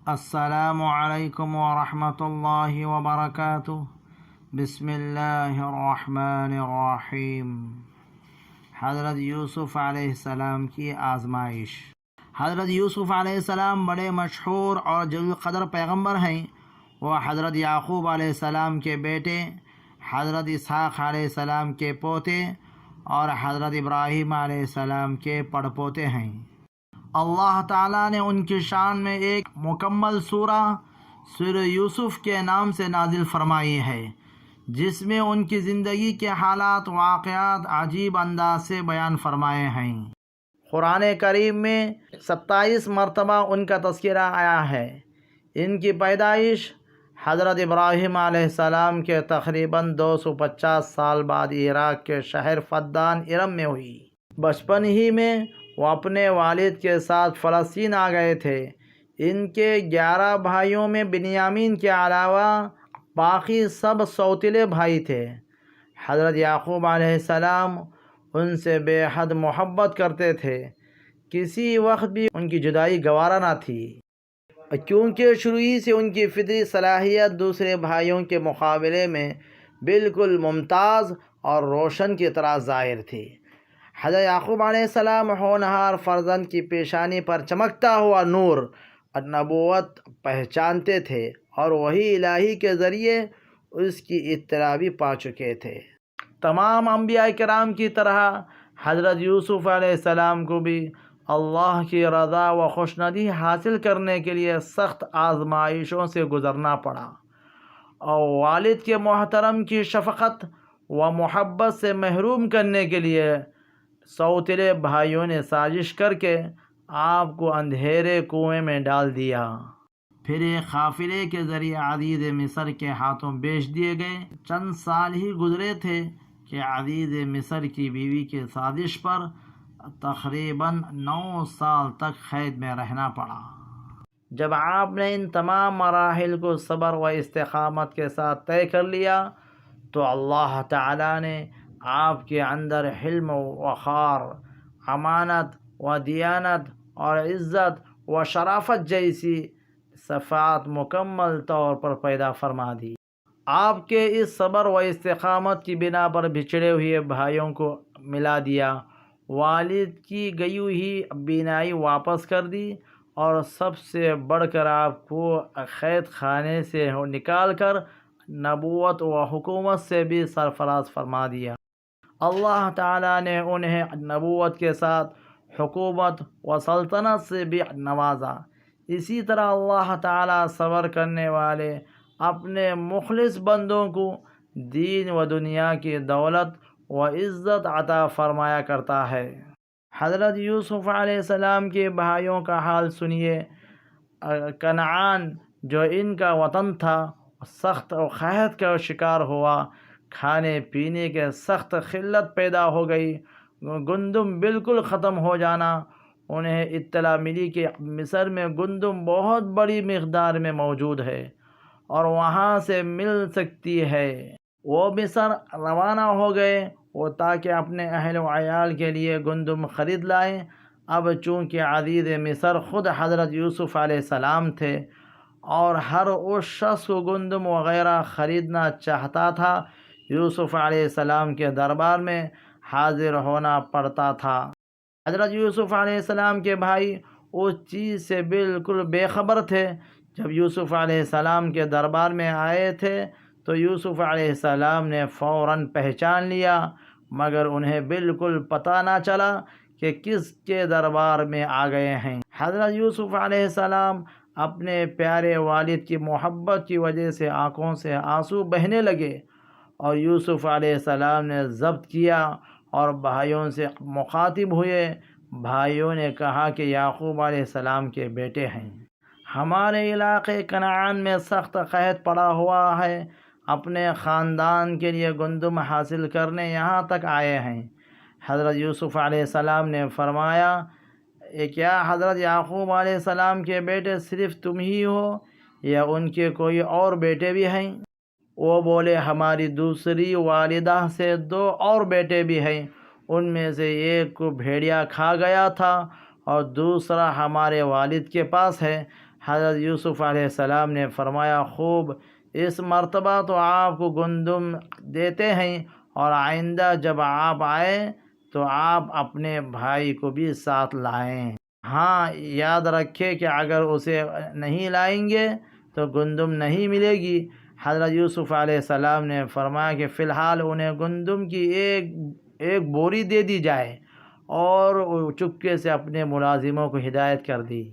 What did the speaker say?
السلام علیکم ورحمۃ اللہ وبرکاتہ۔ بسم اللہ الرحمن الرحیم۔ حضرت یوسف علیہ السلام کی آزمائش۔ حضرت یوسف علیہ السلام بڑے مشہور اور جلیل قدر پیغمبر ہیں۔ وہ حضرت یعقوب علیہ السلام کے بیٹے، حضرت اسحاق علیہ السلام کے پوتے اور حضرت ابراہیم علیہ السلام کے پڑپوتے ہیں۔ اللہ تعالیٰ نے ان کی شان میں ایک مکمل سورہ یوسف کے نام سے نازل فرمائی ہے، جس میں ان کی زندگی کے حالات واقعات عجیب انداز سے بیان فرمائے ہیں۔ قرآن کریم میں 27 مرتبہ ان کا تذکرہ آیا ہے۔ ان کی پیدائش حضرت ابراہیم علیہ السلام کے تقریباً 250 سال بعد عراق کے شہر فدان ارم میں ہوئی۔ بچپن ہی میں وہ اپنے والد کے ساتھ فلسطین آ گئے تھے۔ ان کے 11 بھائیوں میں بنیامین کے علاوہ باقی سب سوتیلے بھائی تھے۔ حضرت یعقوب علیہ السلام ان سے بے حد محبت کرتے تھے، کسی وقت بھی ان کی جدائی گوارا نہ تھی، کیونکہ شروع ہی سے ان کی فطری صلاحیت دوسرے بھائیوں کے مقابلے میں بالکل ممتاز اور روشن کی طرح ظاہر تھی۔ حضرت یعقوب علیہ السلام ہونہار فرزند کی پیشانی پر چمکتا ہوا نور نبوت پہچانتے تھے اور وحی الہی کے ذریعے اس کی اطلاع بھی پا چکے تھے۔ تمام انبیاء کرام کی طرح حضرت یوسف علیہ السلام کو بھی اللہ کی رضا و خوشنودی حاصل کرنے کے لیے سخت آزمائشوں سے گزرنا پڑا، اور والد کے محترم کی شفقت و محبت سے محروم کرنے کے لیے سوتیلے بھائیوں نے سازش کر کے آپ کو اندھیرے کنویں میں ڈال دیا۔ پھر ایک قافلے کے ذریعے عزیز مصر کے ہاتھوں بیچ دیے گئے۔ چند سال ہی گزرے تھے کہ عزیز مصر کی بیوی کی سازش پر تقریباً 9 سال تک قید میں رہنا پڑا۔ جب آپ نے ان تمام مراحل کو صبر و استقامت کے ساتھ طے کر لیا تو اللہ تعالیٰ نے آپ کے اندر حلم و وقار، امانت و دیانت اور عزت و شرافت جیسی صفات مکمل طور پر پیدا فرما دی۔ آپ کے اس صبر و استقامت کی بنا پر بچھڑے ہوئے بھائیوں کو ملا دیا، والد کی گئی ہوئی بینائی واپس کر دی، اور سب سے بڑھ کر آپ کو قید خانے سے نکال کر نبوت و حکومت سے بھی سرفراز فرما دیا۔ اللہ تعالیٰ نے انہیں نبوت کے ساتھ حکومت و سلطنت سے بھی نوازا۔ اسی طرح اللہ تعالیٰ صبر کرنے والے اپنے مخلص بندوں کو دین و دنیا کی دولت و عزت عطا فرمایا کرتا ہے۔ حضرت یوسف علیہ السلام کے بھائیوں کا حال سنیے۔ کنعان جو ان کا وطن تھا، سخت و قحط کا شکار ہوا۔ کھانے پینے کے سخت قلت پیدا ہو گئی، گندم بالکل ختم ہو جانا۔ انہیں اطلاع ملی کہ مصر میں گندم بہت بڑی مقدار میں موجود ہے اور وہاں سے مل سکتی ہے۔ وہ مصر روانہ ہو گئے تاکہ اپنے اہل و عیال کے لیے گندم خرید لائیں۔ اب چونکہ عزیز مصر خود حضرت یوسف علیہ السلام تھے اور ہر اس شخص کو گندم وغیرہ خریدنا چاہتا تھا، یوسف علیہ السلام کے دربار میں حاضر ہونا پڑتا تھا۔ حضرت یوسف علیہ السلام کے بھائی اس چیز سے بالکل بے خبر تھے۔ جب یوسف علیہ السلام کے دربار میں آئے تھے تو یوسف علیہ السلام نے فوراً پہچان لیا، مگر انہیں بالکل پتہ نہ چلا کہ کس کے دربار میں آ گئے ہیں۔ حضرت یوسف علیہ السلام اپنے پیارے والد کی محبت کی وجہ سے آنکھوں سے آنسو بہنے لگے، اور یوسف علیہ السلام نے ضبط کیا اور بھائیوں سے مخاطب ہوئے۔ بھائیوں نے کہا کہ یعقوب علیہ السلام کے بیٹے ہیں، ہمارے علاقے کنعان میں سخت قحط پڑا ہوا ہے، اپنے خاندان کے لیے گندم حاصل کرنے یہاں تک آئے ہیں۔ حضرت یوسف علیہ السلام نے فرمایا، کیا حضرت یعقوب علیہ السلام کے بیٹے صرف تم ہی ہو یا ان کے کوئی اور بیٹے بھی ہیں؟ وہ بولے، ہماری دوسری والدہ سے 2 اور بیٹے بھی ہیں، ان میں سے ایک کو بھیڑیا کھا گیا تھا اور دوسرا ہمارے والد کے پاس ہے۔ حضرت یوسف علیہ السلام نے فرمایا خوب، اس مرتبہ تو آپ کو گندم دیتے ہیں، اور آئندہ جب آپ آئیں تو آپ اپنے بھائی کو بھی ساتھ لائیں۔ ہاں یاد رکھیں کہ اگر اسے نہیں لائیں گے تو گندم نہیں ملے گی۔ حضرت یوسف علیہ السلام نے فرمایا کہ فی الحال انہیں گندم کی ایک بوری دے دی جائے، اور چپکے سے اپنے ملازموں کو ہدایت کر دی۔